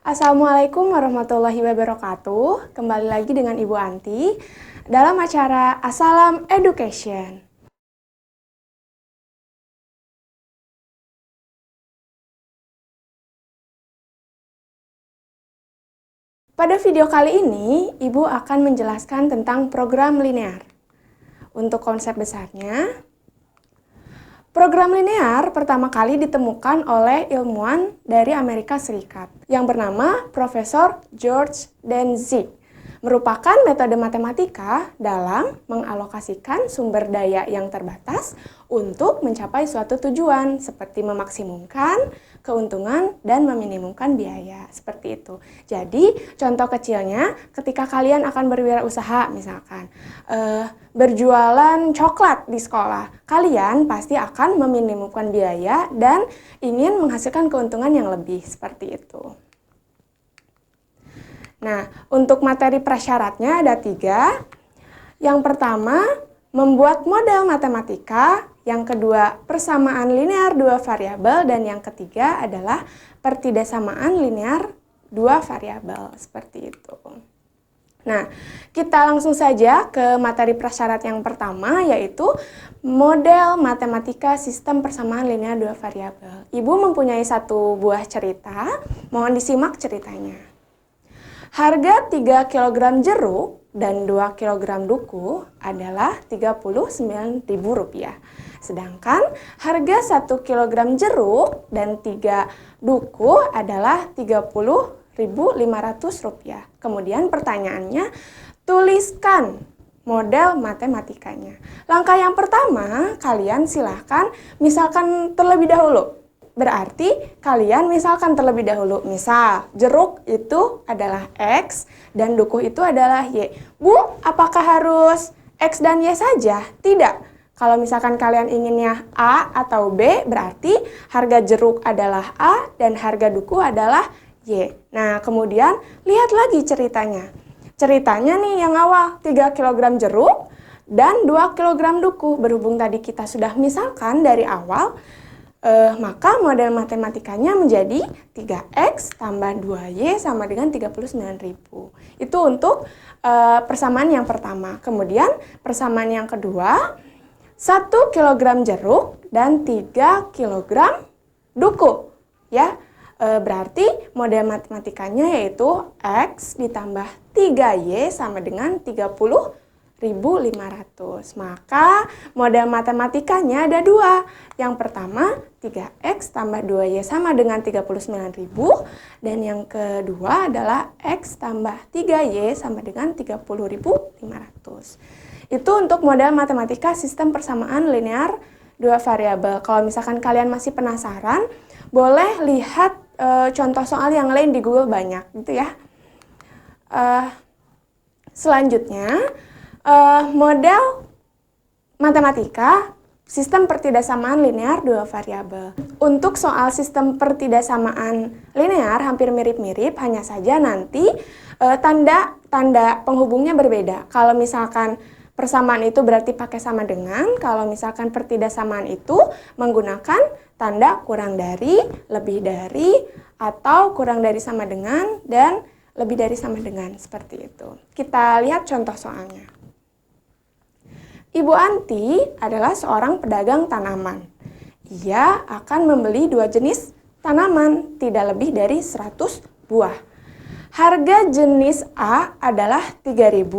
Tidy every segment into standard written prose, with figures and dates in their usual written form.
Assalamualaikum warahmatullahi wabarakatuh. Kembali lagi dengan Ibu Anti dalam acara Assalam Education. Pada video kali ini, Ibu akan menjelaskan tentang program linear. Untuk konsep besarnya, program linear pertama kali ditemukan oleh ilmuwan dari Amerika Serikat yang bernama Profesor George Dantzig. Merupakan metode matematika dalam mengalokasikan sumber daya yang terbatas untuk mencapai suatu tujuan seperti memaksimumkan keuntungan dan meminimumkan biaya, seperti itu. Jadi, contoh kecilnya ketika kalian akan berwirausaha misalkan berjualan coklat di sekolah, kalian pasti akan meminimumkan biaya dan ingin menghasilkan keuntungan yang lebih, seperti itu. Nah, untuk materi prasyaratnya ada 3. Yang pertama, membuat model matematika. Yang kedua, persamaan linear 2 variabel. Dan yang ketiga adalah pertidaksamaan linear 2 variabel. Seperti itu. Nah, kita langsung saja ke materi prasyarat yang pertama, yaitu model matematika sistem persamaan linear 2 variabel. Ibu mempunyai satu buah cerita, mohon disimak ceritanya. Harga 3 kg jeruk dan 2 kg duku adalah Rp39.000. Sedangkan harga 1 kg jeruk dan 3 duku adalah Rp30.500. Kemudian pertanyaannya, tuliskan model matematikanya. Langkah yang pertama, kalian silahkan misalkan terlebih dahulu. Berarti kalian misalkan terlebih dahulu, misal jeruk itu adalah X dan duku itu adalah Y. Bu, apakah harus X dan Y saja? Tidak. Kalau misalkan kalian inginnya A atau B, berarti harga jeruk adalah A dan harga duku adalah Y. Nah, kemudian lihat lagi ceritanya. Ceritanya nih yang awal, 3 kg jeruk dan 2 kg duku. Berhubung tadi kita sudah misalkan dari awal, maka model matematikanya menjadi 3X tambah 2Y sama dengan 39.000. Itu untuk persamaan yang pertama. Kemudian persamaan yang kedua, 1 kg jeruk dan 3 kg duku. Ya, berarti model matematikanya yaitu X ditambah 3Y sama dengan 30.500. Maka model matematikanya ada 2. Yang pertama 3X tambah 2Y sama dengan 39.000. Dan yang kedua adalah X tambah 3Y sama dengan 30.500. Itu untuk model matematika sistem persamaan linear 2 variabel. Kalau misalkan kalian masih penasaran, boleh lihat contoh soal yang lain di Google, banyak gitu ya. Selanjutnya, model matematika sistem pertidaksamaan linear 2 variabel. Untuk soal sistem pertidaksamaan linear hampir mirip-mirip, hanya saja nanti tanda penghubungnya berbeda. Kalau misalkan persamaan itu berarti pakai sama dengan, kalau misalkan pertidaksamaan itu menggunakan tanda kurang dari, lebih dari, atau kurang dari sama dengan, dan lebih dari sama dengan, seperti itu. Kita lihat contoh soalnya. Ibu Anti adalah seorang pedagang tanaman. Ia akan membeli 2 jenis tanaman, tidak lebih dari 100 buah. Harga jenis A adalah 3.000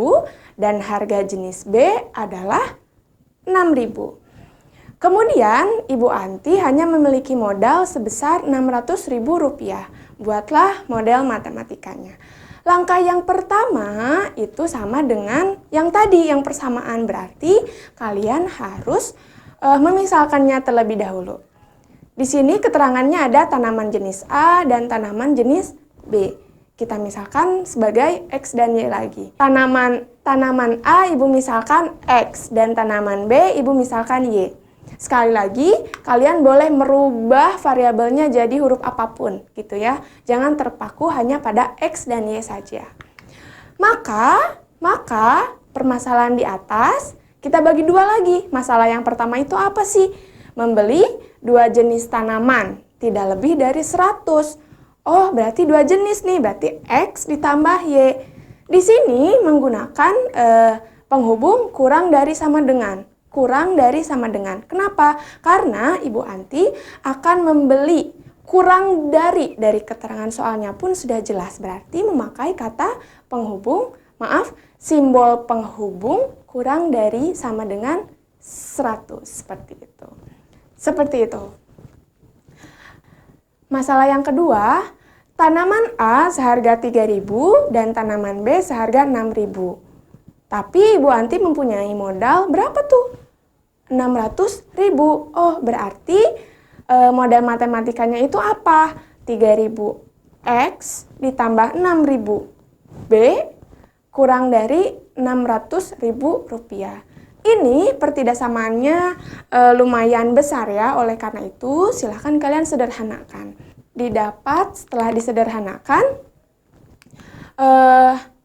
dan harga jenis B adalah 6.000. Kemudian Ibu Anti hanya memiliki modal sebesar Rp600.000. Buatlah model matematikanya. Langkah yang pertama itu sama dengan yang tadi, yang persamaan. Berarti kalian harus memisalkannya terlebih dahulu. Di sini keterangannya ada tanaman jenis A dan tanaman jenis B. Kita misalkan sebagai X dan Y lagi. Tanaman A Ibu misalkan X dan tanaman B Ibu misalkan Y. Sekali lagi, kalian boleh merubah variabelnya jadi huruf apapun gitu ya. Jangan terpaku hanya pada X dan Y saja. Maka permasalahan di atas kita bagi 2 lagi. Masalah yang pertama itu apa sih? Membeli 2 jenis tanaman, tidak lebih dari 100. Oh, berarti dua jenis nih, berarti X ditambah Y. Di sini menggunakan penghubung kurang dari sama dengan. Kurang dari sama dengan. Kenapa? Karena Ibu Anti akan membeli kurang dari keterangan soalnya pun sudah jelas. Berarti memakai kata penghubung, simbol penghubung kurang dari sama dengan 100. Seperti itu. Masalah yang kedua, tanaman A seharga 3.000 dan tanaman B seharga 6.000. Tapi Ibu Anti mempunyai modal berapa tuh? 600.000. Oh, berarti modal matematikanya itu apa? 3.000 X ditambah 6.000 B kurang dari 600.000 rupiah. Ini pertidaksamaannya lumayan besar ya, oleh karena itu silahkan kalian sederhanakan. Didapat setelah disederhanakan,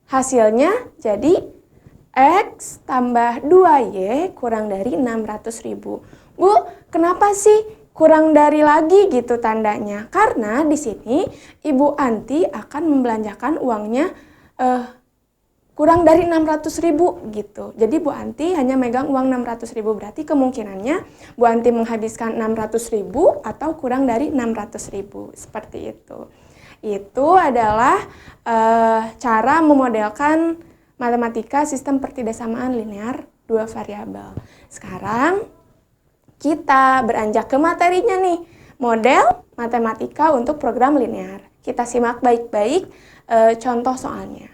hasilnya jadi X tambah 2Y kurang dari 600.000. Bu, kenapa sih kurang dari lagi gitu tandanya? Karena di sini Ibu Anti akan membelanjakan uangnya kurang dari 600.000 gitu. Jadi Bu Anti hanya megang uang 600.000, berarti kemungkinannya Bu Anti menghabiskan 600.000 atau kurang dari 600.000. Seperti itu. Itu adalah cara memodelkan matematika sistem pertidaksamaan linear dua variabel. Sekarang kita beranjak ke materinya nih. Model matematika untuk program linear. Kita simak baik-baik contoh soalnya.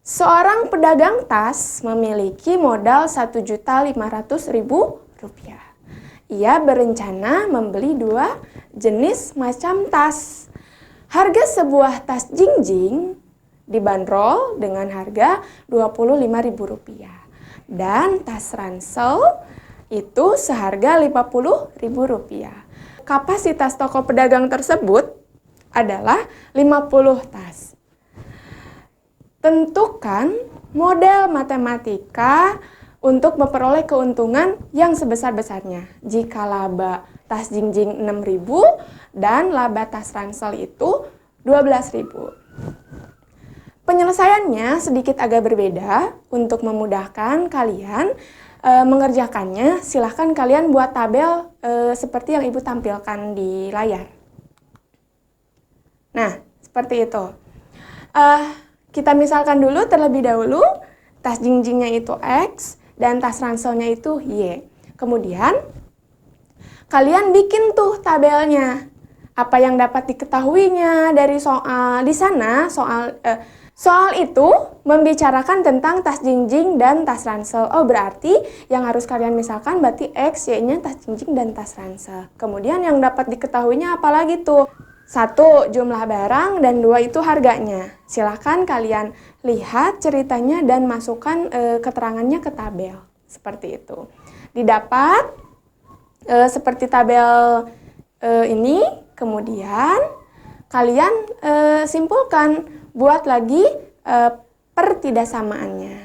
Seorang pedagang tas memiliki modal Rp1.500.000. Ia berencana membeli 2 jenis macam tas. Harga sebuah tas jingjing dibanderol dengan harga Rp25.000 dan tas ransel itu seharga Rp50.000. Kapasitas toko pedagang tersebut adalah 50 tas. Tentukan model matematika untuk memperoleh keuntungan yang sebesar-besarnya. Jika laba tas jingjing 6.000 dan laba tas ransel itu 12.000. Penyelesaiannya sedikit agak berbeda. Untuk memudahkan kalian mengerjakannya, silahkan kalian buat tabel seperti yang Ibu tampilkan di layar. Nah, seperti itu. Kita misalkan dulu terlebih dahulu, tas jingjingnya itu X dan tas ranselnya itu Y. Kemudian, kalian bikin tuh tabelnya. Apa yang dapat diketahuinya dari soal di sana, soal itu membicarakan tentang tas jingjing dan tas ransel. Oh, berarti yang harus kalian misalkan berarti X, Y-nya tas jingjing dan tas ransel. Kemudian yang dapat diketahuinya apa lagi tuh? 1, jumlah barang, dan 2 itu harganya. Silahkan kalian lihat ceritanya dan masukkan keterangannya ke tabel. Seperti itu. Didapat seperti tabel ini, kemudian kalian simpulkan, buat lagi pertidaksamaannya.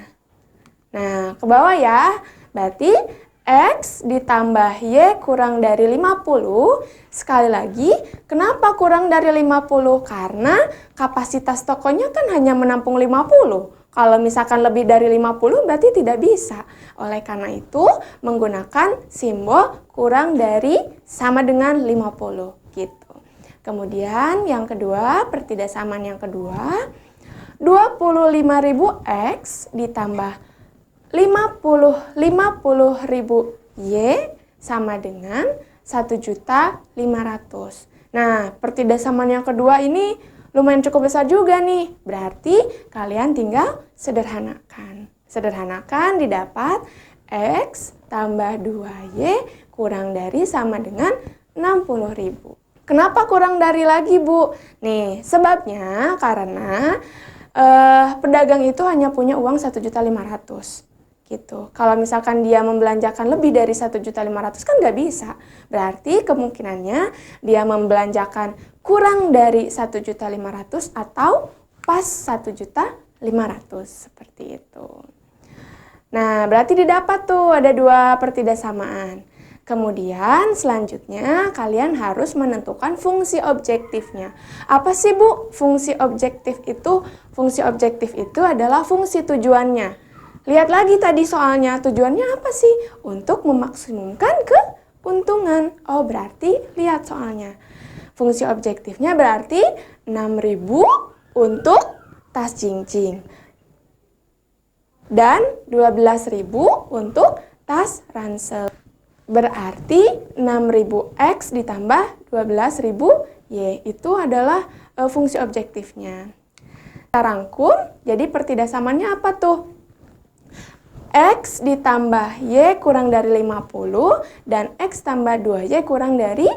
Nah, ke bawah ya, berarti X ditambah Y kurang dari 50. Sekali lagi, kenapa kurang dari 50? Karena kapasitas tokonya kan hanya menampung 50. Kalau misalkan lebih dari 50 berarti tidak bisa. Oleh karena itu, menggunakan simbol kurang dari sama dengan 50 gitu. Kemudian yang kedua, pertidaksamaan yang kedua, 25.000 X ditambah 50.000 Y sama dengan 1.500.000. Nah, pertidaksamaan yang kedua ini lumayan cukup besar juga nih. Berarti kalian tinggal sederhanakan. Sederhanakan didapat X tambah 2Y kurang dari sama dengan 60.000. Kenapa kurang dari lagi, Bu? Nih, sebabnya karena pedagang itu hanya punya uang 1.500.000. Gitu. Kalau misalkan dia membelanjakan lebih dari 1.500.000 kan nggak bisa. Berarti kemungkinannya dia membelanjakan kurang dari 1.500.000 atau pas 1.500.000 seperti itu. Nah, berarti didapat tuh ada 2 pertidaksamaan. Kemudian selanjutnya kalian harus menentukan fungsi objektifnya. Apa sih Bu fungsi objektif itu? Fungsi objektif itu adalah fungsi tujuannya. Lihat lagi tadi soalnya, tujuannya apa sih? Untuk memaksimumkan keuntungan. Oh berarti lihat soalnya. Fungsi objektifnya berarti 6.000 untuk tas cincin. Dan 12.000 untuk tas ransel. Berarti 6.000 X ditambah 12.000 Y. Itu adalah fungsi objektifnya. Kita rangkum, jadi pertidasamannya apa tuh? X ditambah Y kurang dari 50 dan X tambah 2Y kurang dari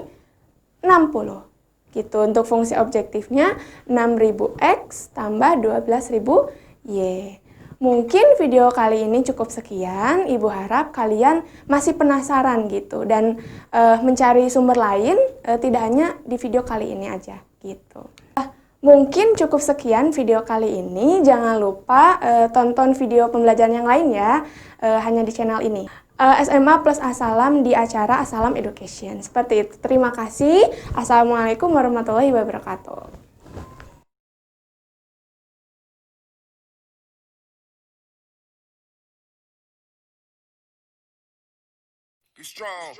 60. Gitu, untuk fungsi objektifnya 6.000X tambah 12.000Y. Mungkin video kali ini cukup sekian. Ibu harap kalian masih penasaran gitu dan mencari sumber lain, tidak hanya di video kali ini aja gitu. Mungkin cukup sekian video kali ini. Jangan lupa tonton video pembelajaran yang lain ya, hanya di channel ini. SMA plus Asalam di acara Asalam Education. Seperti itu. Terima kasih. Assalamualaikum warahmatullahi wabarakatuh. Be strong.